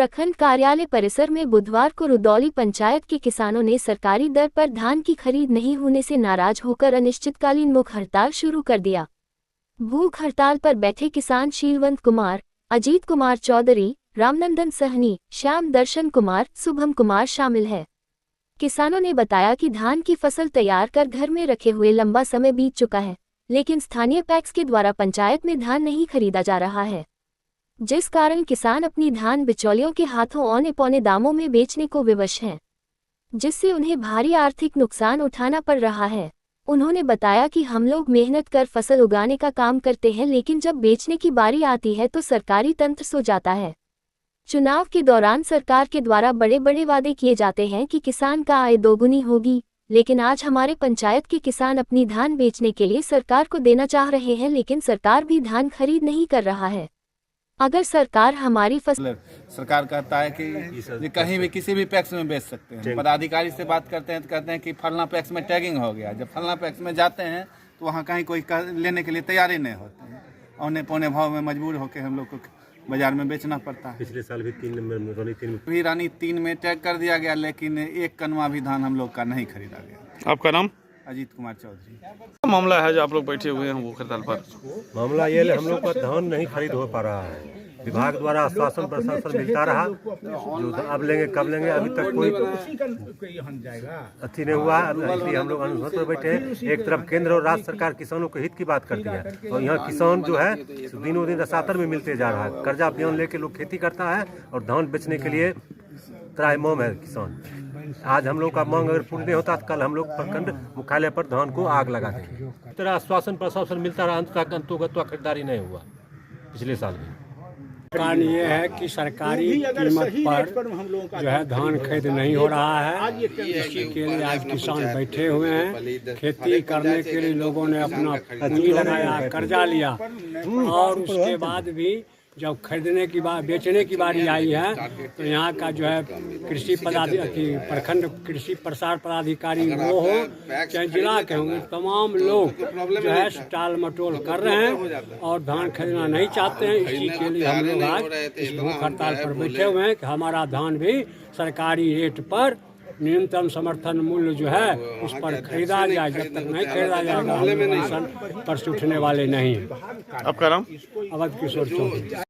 प्रखंड कार्यालय परिसर में बुधवार को रुदौली पंचायत के किसानों ने सरकारी दर पर धान की खरीद नहीं होने से नाराज होकर अनिश्चितकालीन भूख हड़ताल शुरू कर दिया। भूख हड़ताल पर बैठे किसान शीलवंत कुमार, अजीत कुमार चौधरी, रामनंदन सहनी, श्याम दर्शन कुमार, शुभम कुमार शामिल है। किसानों ने बताया कि धान की फसल तैयार कर घर में रखे हुए लंबा समय बीत चुका है, लेकिन स्थानीय पैक्स के द्वारा पंचायत में धान नहीं खरीदा जा रहा है, जिस कारण किसान अपनी धान बिचौलियों के हाथों औने पौने दामों में बेचने को विवश हैं, जिससे उन्हें भारी आर्थिक नुकसान उठाना पड़ रहा है। उन्होंने बताया कि हम लोग मेहनत कर फसल उगाने का काम करते हैं, लेकिन जब बेचने की बारी आती है तो सरकारी तंत्र सो जाता है। चुनाव के दौरान सरकार के द्वारा बड़े बड़े वादे किए जाते हैं कि किसान का आय दोगुनी होगी, लेकिन आज हमारे पंचायत के किसान अपनी धान बेचने के लिए सरकार को देना चाह रहे हैं, लेकिन सरकार भी धान खरीद नहीं कर रहा है। अगर सरकार हमारी फसल सरकार कहता है कि कहीं भी किसी भी पैक्स में बेच सकते हैं। पदाधिकारी से बात करते हैं तो कहते हैं कि फलना पैक्स में टैगिंग हो गया। जब फलना पैक्स में जाते हैं तो वहाँ कहीं कोई लेने के लिए तैयार ही नहीं होते हैं। औने पौने भाव में मजबूर होकर हम लोग को बाजार में बेचना पड़ता है। पिछले साल भी रानी 3 में टैग कर दिया गया, लेकिन एक कनवा भी धान हम लोग का नहीं खरीदा गया। आपका नाम? अजीत कुमार चौधरी। मामला है जो आप लोग बैठे हुए हैं वो हड़ताल पर? मामला ये हम लोग का धान नहीं खरीद हो पा रहा है। विभाग द्वारा आश्वासन प्रशासन मिलता रहा, जो अब लेंगे कब लेंगे, अभी तक कोई अच्छी नहीं हुआ। इसलिए हम लोग अनुरोध पर बैठे हैं। एक तरफ केंद्र और राज्य सरकार किसानों के हित की बात करती है और यहाँ किसान जो है दिनों दिन रसातर में मिलते जा रहा है। कर्जा ब्यान लेके लोग खेती करता है और धान बेचने के लिए त्राहिमाम है किसान। आज हम लोग का मांग अगर पूर्ण नहीं होता तो कल हम लोग प्रखंड मुख्यालय पर धान को आग लगा देंगे। इस तरह आश्वासन प्रशासन मिलता रहा, अंत तक अंतोगत खरीदारी नहीं हुआ पिछले साल भी। कारण ये है कि सरकारी कीमत पर जो है धान खरीद नहीं हो रहा है। इसी के लिए आज किसान बैठे हुए हैं। खेती करने के लिए लोगों ने अपना पूंजी लगाया, कर्जा लिया और उसके बाद भी जब खरीदने की बात बेचने की बारी आई है तो यहाँ का जो है कृषि पदाधिकारी, प्रखंड कृषि प्रसार पदाधिकारी वो हो चाहे जिला के होंगे, तमाम लोग जो है टाल मटोल कर रहे हैं और धान खरीदना नहीं चाहते हैं। इसी के लिए हम लोग आज इस भूख हड़ताल पर बैठे हुए हैं कि हमारा धान भी सरकारी रेट पर न्यूनतम समर्थन मूल्य जो है उस पर खरीदा जाए। जब तक नहीं खरीदा जाएगा हम पर से उठने वाले नहीं हैं। आपका नाम? अवध किशोर चौधरी।